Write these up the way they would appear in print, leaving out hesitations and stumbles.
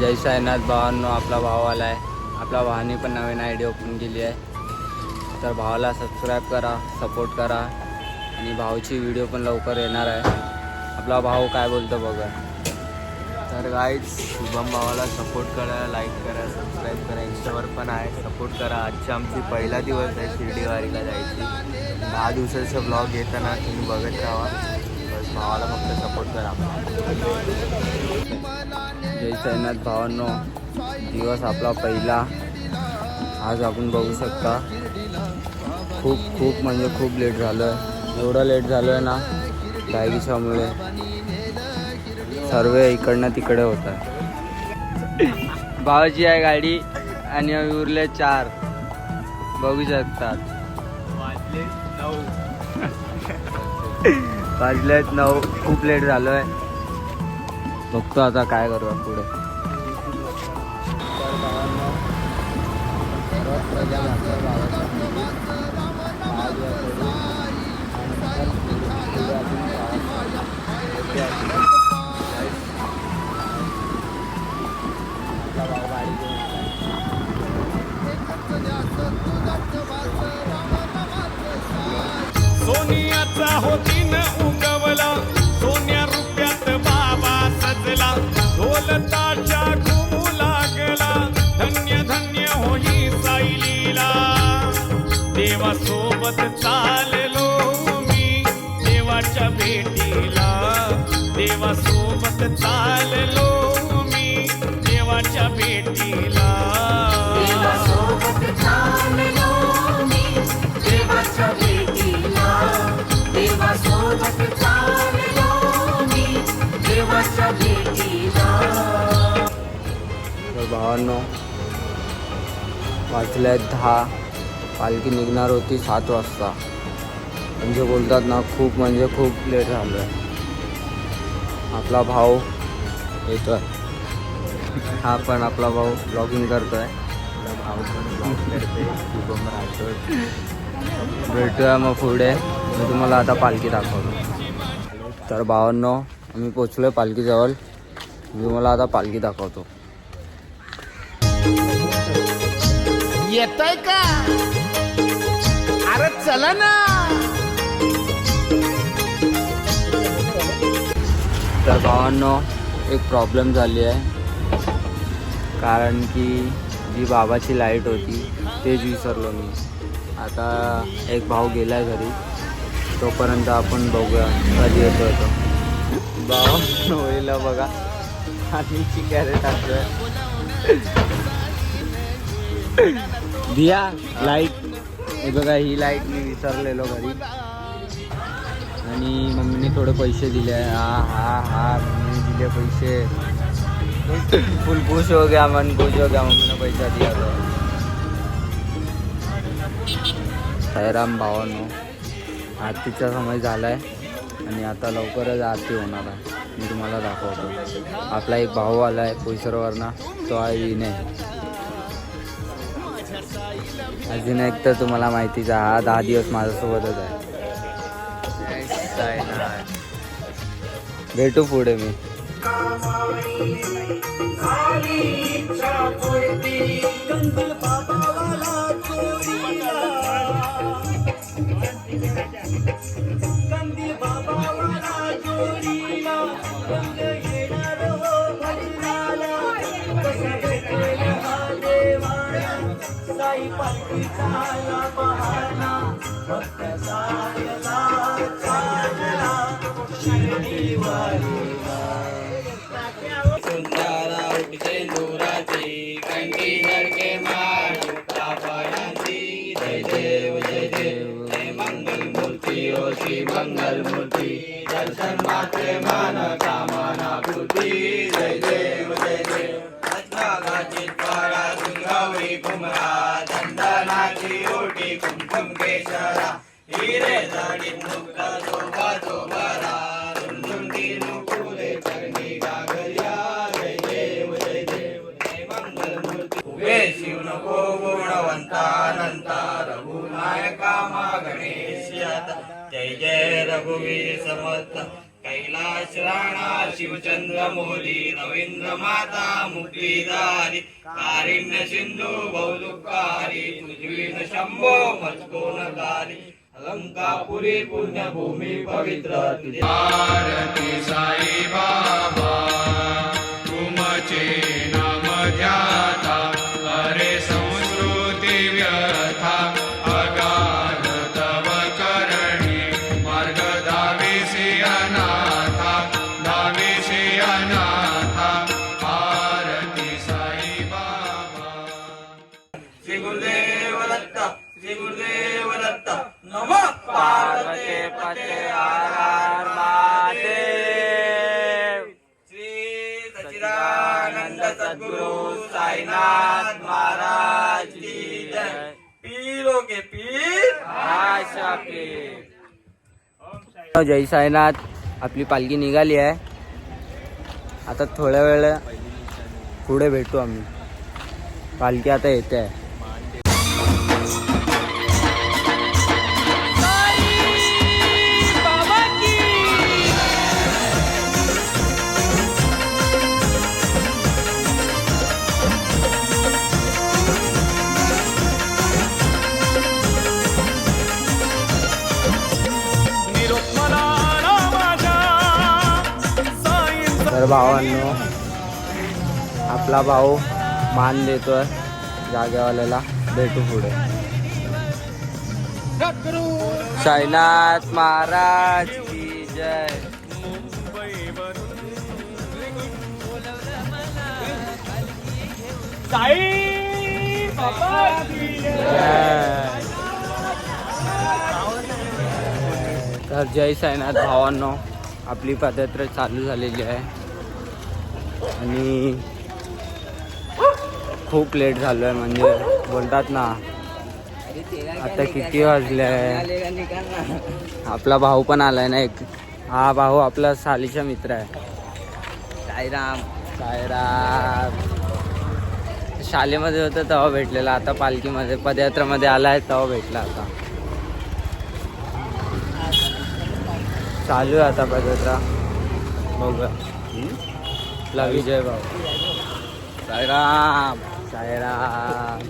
जय साईनाथ भावांनो, आपला भाव आला आहे. आपल्या भावाने पण नवीन आयडी ओपन केली आहे. तर भावाला सबस्क्राईब करा, सपोर्ट करा आणि भावाची व्हिडिओ पण लवकर येणार आहे. आपला भाऊ काय बोलतो बघा. तर गाईज शुभम भावाला सपोर्ट करा, लाईक करा, सबस्क्राईब करा. इंस्टावर पण आहे, सपोर्ट करा. आजची आमची पहिला दिवस आहे शिर्डी वारीला जायची. 10 दिवसाचा ब्लॉग येताना तुम्ही बघत राहा. बस भावाला फक्त सपोर्ट करा. जय साईनाथ भावांनो, दिवस आपला पहिला. आज आपण बघू शकता खूप म्हणजे खूप लेट झालं आहे. एवढं लेट झालं आहे ना गायकीच्यामुळे. सर्व इकडनं तिकडे होत आहे. भावाची आहे गाडी आणि उरले 4 बघू शकतात. वाजलेत 9. खूप लेट झालो आहे. बघतो आता काय करूया पुढे. सोनियाचा होतीन उगवला, सोन्या रुपयात बाबा सजला. ढोलताच्या घुमू लागला, धन्य धन्य होई साईलीला. देवासोबत चाललो मी देवाच्या भेटीला. देवासोबत चाललो मी देवाच्या भेटीला. देवासोबत चाललो मी देवाच्या भेटीला. देवासोबत चाललो मी देवाच्या भेटीला. तर भावांनो वाजले 10. पालखी निघणार होती 7 वाजता. म्हणजे बोलतात ना खूप म्हणजे खूप लेट झालं आहे. आपला भाऊ येतोय. हा पण आपला भाऊ ब्लॉगिंग करतोय. भाऊ पण ब्लॉग करते. शुभम राहतोय. भेटूया मग पुढे. मी तुम्हाला आता पालखी दाखवतो. तर भावांनो आम्ही पोचलोय पालखीजवळ. मी तुम्हाला आता पालखी दाखवतो. येतय का? अरे चला ना. तर भावांनो एक प्रॉब्लेम झाली आहे. कारण की जी बाबाची लाईट होती तेच विसरलो मी. आता एक भाऊ गेला आहे घरी. तोपर्यंत आपण बघूया कधी येतो तो. भाऊ होईल बघा. आणि कॅरेट टाकतोय. दिया लाईट. हे बघा ही लाईट मी विसरलेलो घरी. आणि मम्मीने थोडे पैसे दिले. हा मम्मीने दिले पैसे. फुल खुश हो गया, मन खुश हो गया. मम्मीने पैसा दिया तो. साईराम भावांनो, आरतीचा समय झाला आहे आणि आता लवकरच आरती होणार आहे. मी तुम्हाला दाखवतो. आपला एक भाऊ आला आहे पोईसरवरनं. तो आहे विनय. अजून एक तर तुम्हाला माहितीच आहे, हा 10 दिवस माझ्यासोबतच आहे. भेटू पुढे मी. मंगल मूर्ती दर्शन मात्रे मन कामना पूर्ती. जय देव जय देव. रत्नागाची द्वारा गौरी कुमरा. चंदनाची ओटी कुमकुम केशरा. हिरे जडीत मुक्त शोभा शोभरा. झुंझुंटी नुपुरे चरणी गागल्या. जय देव जय देव. जय मंगल मूर्ती. उभे शिव नको गुणवंता अनंता. रघुनायका मा गणेश. जय जय रघुवीर समर्थ. कैलास श्राणा शिवचंद्र मोदी रवींद्र माता मुक्तीदारी कारिण्य सिंधू बहुदुःखारी पृथ्वीन शंभो मस्कोनकारी अलंकापुरी पुण्यभूमी पवित्र तुझे आरती साई बाबा तुमचे नाम ध्याता हरे संस्कृती व्यथा अगाध तव करणी मार्ग धाविसी अनाथा धाविसी अनाथा आरती साई बाबा श्री गुरुदेव दत्त श्री गुरुदेव दत्त नमः पार्वते पते हर हर महादेव श्री सच्चिदानंद सद्गुरु साईनाथ महाराज की जय पीरों के पीर आशा पीर जय साईनाथ आपली पालखी निघाली आहे आता थोड्या वेळ पुढे भेटू आम्ही पालखी आता येते आहे तर भावांनो आपला भाऊ मान देतोय जागेवाल्याला भेटू पुढे साईनाथ महाराज की जय तर जय साईनाथ भावांनो आपली पदयात्रा चालू झालेली आहे आणि खूप लेट झालो आहे म्हणजे बोलतात ना आता किती वाजले आहे आपला भाऊ पण आलाय ना एक हा भाऊ आपला सालीचा मित्र आहे साईराम साईराम शाळेमध्ये होतं तेव्हा भेटलेला आता पालखीमध्ये पदयात्रामध्ये आलाय तेव्हा भेटला आता चालू आहे आता पदयात्रा बघूया आपला विजय भाऊ साईराम साईराम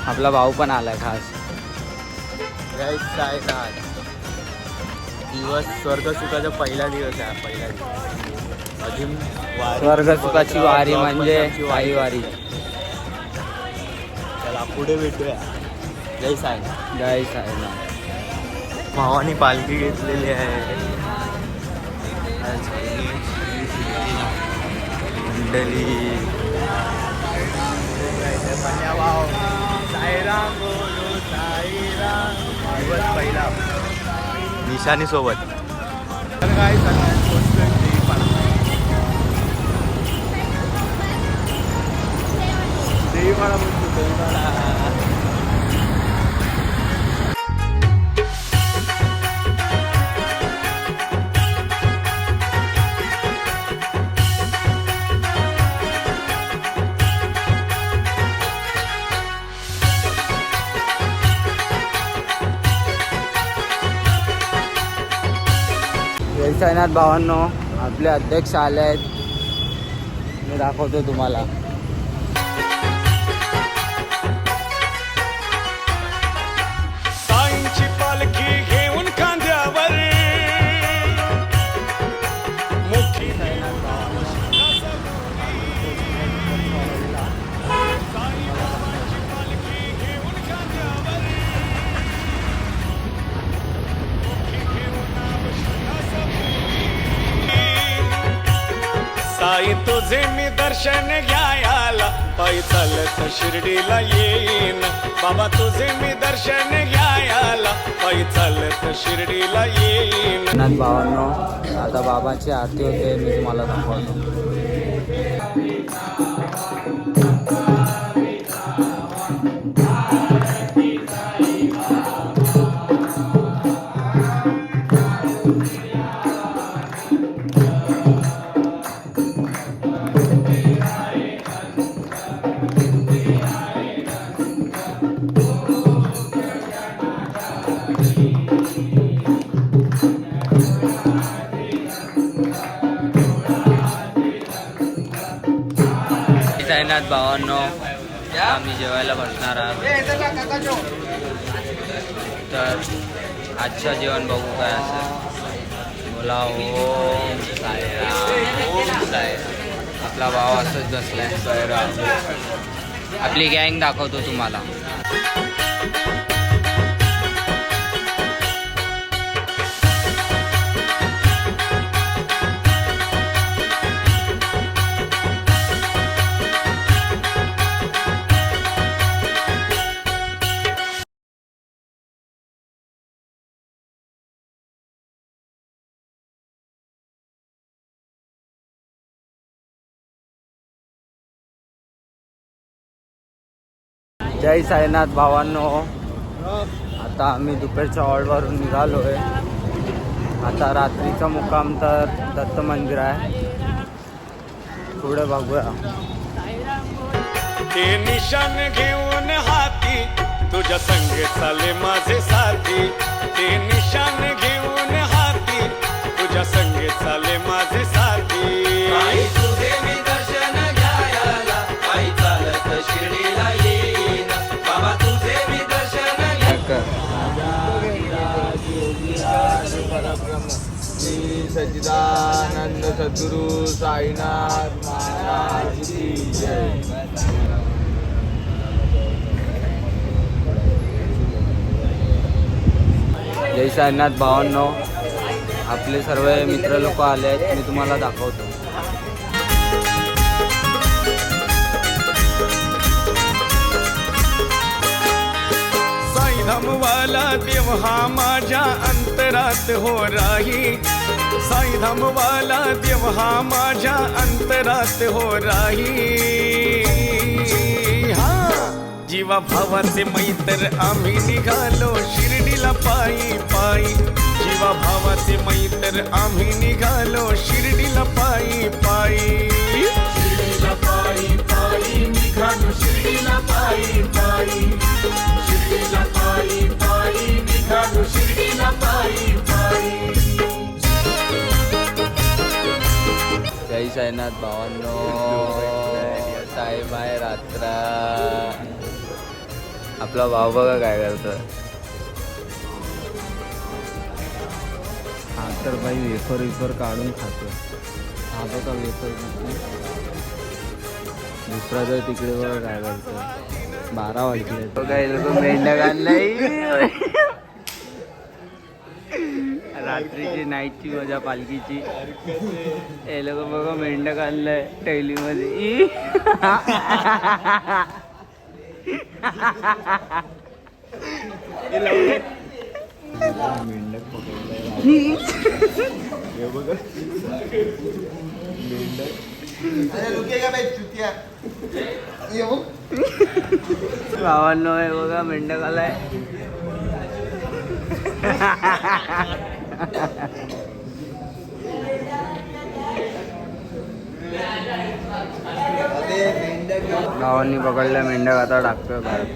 आपला भाऊ पण आलाय खास जय साईनाथ दिवस स्वर्गसुखाचा पहिला दिवस आहे पहिला दिवस अजून स्वर्ग सुखाची वारी म्हणजे आई वारी चला पुढे भेटूया जय साईनाथ जय साईनाथ भावानी पालखी घेतलेली आहे मंडळी भाव साईराम बोलो साईराम दिवस पहिला निशाणी सोबत तर काय देवीपाडा म्हणतो देवीपाडा जय साईनाथ भावांनो आपले अध्यक्ष आले आहेत मी दाखवतो तुम्हाला साईंची पालखी घेऊन खांद्यावर मोठी साई तुझे मी दर्शन घ्यायला पायी चालत शिर्डीला येईन बाबा तुझे मी दर्शन घ्यायला पायी चालत शिर्डीला येईन नाथ भावांनो आता बाबाची आरती होते मी तुम्हाला दाखवतो साईनाथ भावांनो, आम्ही जेवायला बसणार आहोत. तर आजचं जेवण बघू काय असेल. बोला ओम साईराम, ओम साईराम. आपला भाव असंच बसलाय साईराम. आपली गँग दाखवतो तुम्हाला. जय साईनाथ भावांनो, आता आम्ही दुपारच्या हॉलवरून निघालो आहे. आता रात्रीचा मुक्काम तर दत्त मंदिर आहे. पुढे बघूया. ते निशान घेऊन हाती तुझ्या संग चाले माझे साथी. ते निशान घेऊन हाती तुझ्या संग चाले माझे साथी. तुझे मी दर्शन घ्यायला पायी चालत शिर्डीला येईन. बाबा तुझे मी दर्शन सच्चिदानंद सद्गुरु साईनाथ महाराज की जय. जय साईनाथ भावांनो, आपले सर्व मित्र लोक आले आहेत. मी तुम्हाला दाखवतो. साईधामवाला देव हा माझ्या अंतरात हो राही. साईधामवाला देव हा माझ्या अंतरात हो राही. हा जीवा भावाचे मैत्र आम्ही निघालो शिर्डीला पायी पायी. जीवा भावाचे मैत्र आम्ही निघालो शिर्डीला पायी पायी. शिर्डीला पायी पायी निघालो शिर्डीला पायी पायी. शिर्डीला पायी पायी निघालो शिर्डीला पायी पायी. जय साईनाथ भावांनो, साहेब आहे रात्रा. आपला भाव बघा काय करतोय. हा तर बाई वेफर काढून खातो. हा बघा वेफर. दुसरा तर तिकडे बघा काय करतो. 12 वाजले. बघा लोक मेंढ्या घाललाय. रात्रीची नाईटची मजा पालखीची. हे लोक बघा मेंढ्या घाललाय टैलीमध्ये. भावांनो हे बघा मेंढ्या घालाय. गावांनी पकडल्या मेंढ्या आता टाकतोय बाहेर.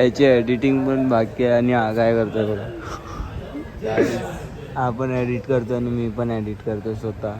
याची एडिटिंग पण बाकी आहे आणि हा काय करतोय बघा. हा पण एडिट करतो आणि मी पण एडिट करतो स्वतः.